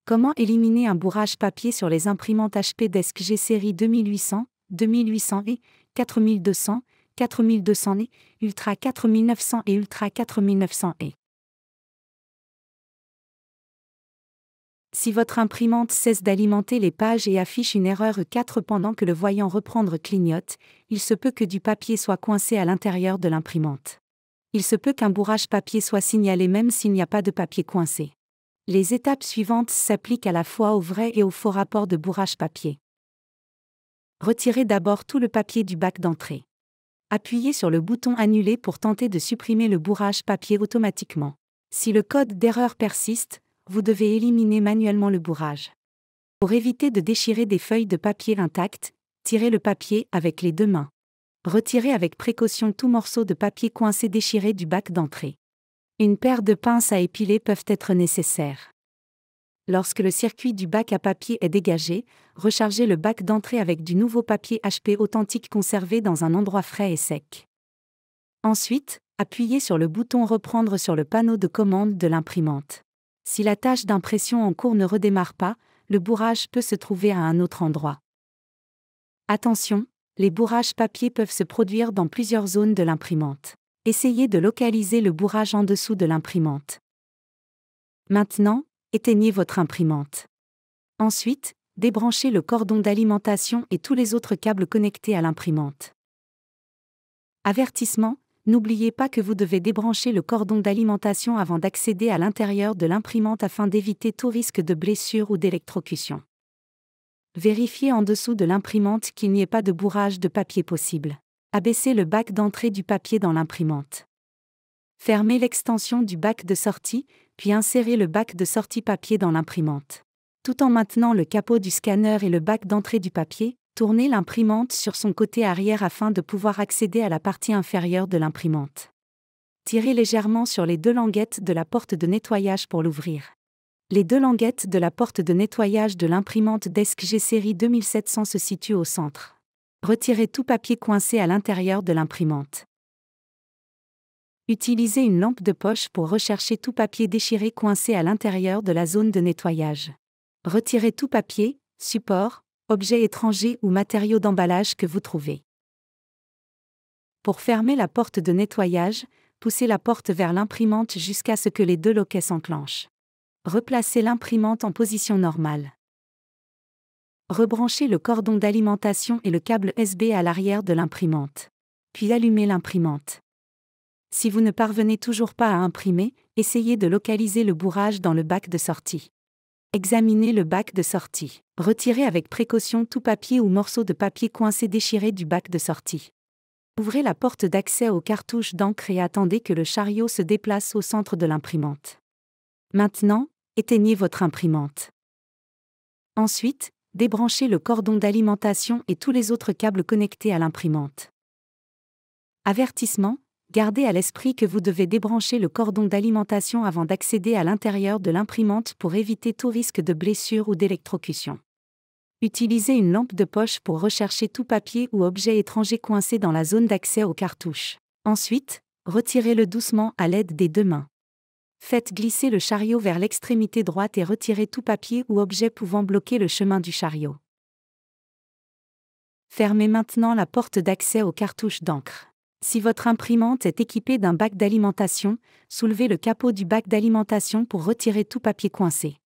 Comment éliminer un bourrage papier sur les imprimantes HP Desk G série 2800, 2800E, 4200, 4200E, Ultra 4900 et Ultra 4900E? Si votre imprimante cesse d'alimenter les pages et affiche une erreur E4 pendant que le voyant reprendre clignote, il se peut que du papier soit coincé à l'intérieur de l'imprimante. Il se peut qu'un bourrage papier soit signalé même s'il n'y a pas de papier coincé. Les étapes suivantes s'appliquent à la fois au vrai et au faux rapport de bourrage papier. Retirez d'abord tout le papier du bac d'entrée. Appuyez sur le bouton Annuler pour tenter de supprimer le bourrage papier automatiquement. Si le code d'erreur persiste, vous devez éliminer manuellement le bourrage. Pour éviter de déchirer des feuilles de papier intactes, tirez le papier avec les deux mains. Retirez avec précaution tout morceau de papier coincé déchiré du bac d'entrée. Une paire de pinces à épiler peuvent être nécessaires. Lorsque le circuit du bac à papier est dégagé, rechargez le bac d'entrée avec du nouveau papier HP authentique conservé dans un endroit frais et sec. Ensuite, appuyez sur le bouton Reprendre sur le panneau de commande de l'imprimante. Si la tâche d'impression en cours ne redémarre pas, le bourrage peut se trouver à un autre endroit. Attention, les bourrages papier peuvent se produire dans plusieurs zones de l'imprimante. Essayez de localiser le bourrage en dessous de l'imprimante. Maintenant, éteignez votre imprimante. Ensuite, débranchez le cordon d'alimentation et tous les autres câbles connectés à l'imprimante. Avertissement, n'oubliez pas que vous devez débrancher le cordon d'alimentation avant d'accéder à l'intérieur de l'imprimante afin d'éviter tout risque de blessure ou d'électrocution. Vérifiez en dessous de l'imprimante qu'il n'y ait pas de bourrage de papier possible. Abaissez le bac d'entrée du papier dans l'imprimante. Fermez l'extension du bac de sortie, puis insérez le bac de sortie papier dans l'imprimante. Tout en maintenant le capot du scanner et le bac d'entrée du papier, tournez l'imprimante sur son côté arrière afin de pouvoir accéder à la partie inférieure de l'imprimante. Tirez légèrement sur les deux languettes de la porte de nettoyage pour l'ouvrir. Les deux languettes de la porte de nettoyage de l'imprimante Desk G série 2700 se situent au centre. Retirez tout papier coincé à l'intérieur de l'imprimante. Utilisez une lampe de poche pour rechercher tout papier déchiré coincé à l'intérieur de la zone de nettoyage. Retirez tout papier, support, objet étranger ou matériaux d'emballage que vous trouvez. Pour fermer la porte de nettoyage, poussez la porte vers l'imprimante jusqu'à ce que les deux loquets s'enclenchent. Replacez l'imprimante en position normale. Rebranchez le cordon d'alimentation et le câble USB à l'arrière de l'imprimante. Puis allumez l'imprimante. Si vous ne parvenez toujours pas à imprimer, essayez de localiser le bourrage dans le bac de sortie. Examinez le bac de sortie. Retirez avec précaution tout papier ou morceau de papier coincé déchiré du bac de sortie. Ouvrez la porte d'accès aux cartouches d'encre et attendez que le chariot se déplace au centre de l'imprimante. Maintenant, éteignez votre imprimante. Ensuite, débranchez le cordon d'alimentation et tous les autres câbles connectés à l'imprimante. Avertissement, gardez à l'esprit que vous devez débrancher le cordon d'alimentation avant d'accéder à l'intérieur de l'imprimante pour éviter tout risque de blessure ou d'électrocution. Utilisez une lampe de poche pour rechercher tout papier ou objet étranger coincé dans la zone d'accès aux cartouches. Ensuite, retirez-le doucement à l'aide des deux mains. Faites glisser le chariot vers l'extrémité droite et retirez tout papier ou objet pouvant bloquer le chemin du chariot. Fermez maintenant la porte d'accès aux cartouches d'encre. Si votre imprimante est équipée d'un bac d'alimentation, soulevez le capot du bac d'alimentation pour retirer tout papier coincé.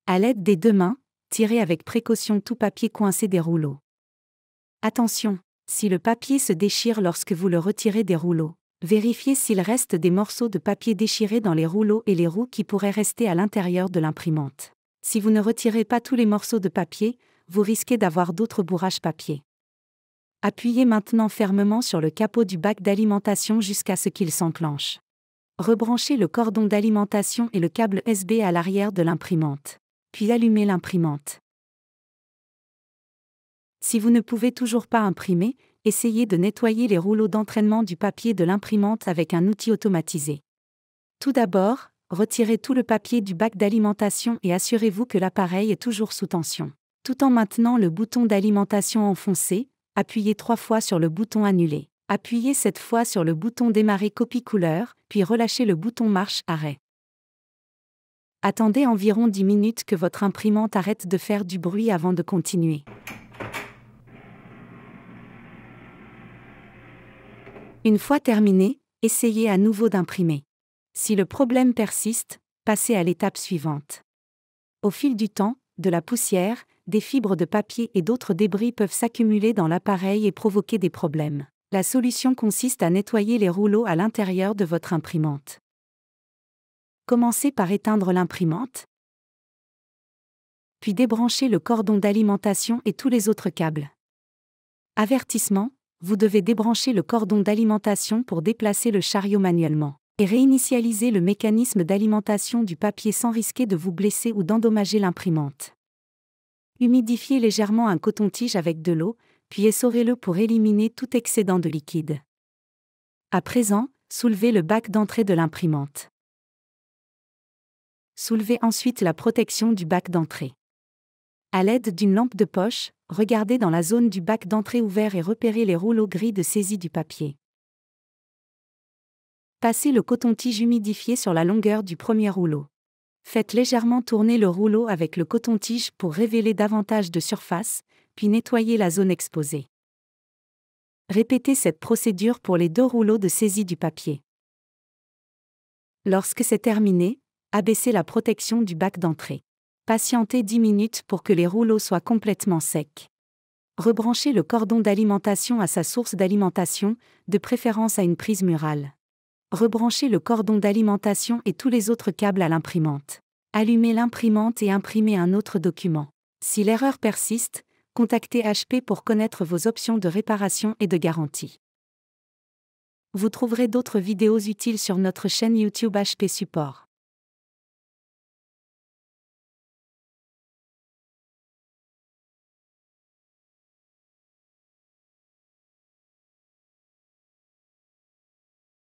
À l'aide des deux mains, tirez avec précaution tout papier coincé des rouleaux. Attention, si le papier se déchire lorsque vous le retirez des rouleaux, vérifiez s'il reste des morceaux de papier déchirés dans les rouleaux et les roues qui pourraient rester à l'intérieur de l'imprimante. Si vous ne retirez pas tous les morceaux de papier, vous risquez d'avoir d'autres bourrages papier. Appuyez maintenant fermement sur le capot du bac d'alimentation jusqu'à ce qu'il s'enclenche. Rebranchez le cordon d'alimentation et le câble USB à l'arrière de l'imprimante. Puis allumez l'imprimante. Si vous ne pouvez toujours pas imprimer, essayez de nettoyer les rouleaux d'entraînement du papier de l'imprimante avec un outil automatisé. Tout d'abord, retirez tout le papier du bac d'alimentation et assurez-vous que l'appareil est toujours sous tension. Tout en maintenant le bouton d'alimentation enfoncé, appuyez 3 fois sur le bouton Annuler. Appuyez cette fois sur le bouton Démarrer copie couleur, puis relâchez le bouton Marche arrêt. Attendez environ 10 minutes que votre imprimante arrête de faire du bruit avant de continuer. Une fois terminé, essayez à nouveau d'imprimer. Si le problème persiste, passez à l'étape suivante. Au fil du temps, de la poussière, des fibres de papier et d'autres débris peuvent s'accumuler dans l'appareil et provoquer des problèmes. La solution consiste à nettoyer les rouleaux à l'intérieur de votre imprimante. Commencez par éteindre l'imprimante, puis débranchez le cordon d'alimentation et tous les autres câbles. Avertissement, vous devez débrancher le cordon d'alimentation pour déplacer le chariot manuellement, et réinitialiser le mécanisme d'alimentation du papier sans risquer de vous blesser ou d'endommager l'imprimante. Humidifiez légèrement un coton-tige avec de l'eau, puis essorez-le pour éliminer tout excédent de liquide. À présent, soulevez le bac d'entrée de l'imprimante. Soulevez ensuite la protection du bac d'entrée. À l'aide d'une lampe de poche, regardez dans la zone du bac d'entrée ouvert et repérez les rouleaux gris de saisie du papier. Passez le coton-tige humidifié sur la longueur du premier rouleau. Faites légèrement tourner le rouleau avec le coton-tige pour révéler davantage de surface, puis nettoyez la zone exposée. Répétez cette procédure pour les 2 rouleaux de saisie du papier. Lorsque c'est terminé, abaissez la protection du bac d'entrée. Patientez 10 minutes pour que les rouleaux soient complètement secs. Rebranchez le cordon d'alimentation à sa source d'alimentation, de préférence à une prise murale. Rebranchez le cordon d'alimentation et tous les autres câbles à l'imprimante. Allumez l'imprimante et imprimez un autre document. Si l'erreur persiste, contactez HP pour connaître vos options de réparation et de garantie. Vous trouverez d'autres vidéos utiles sur notre chaîne YouTube HP Support.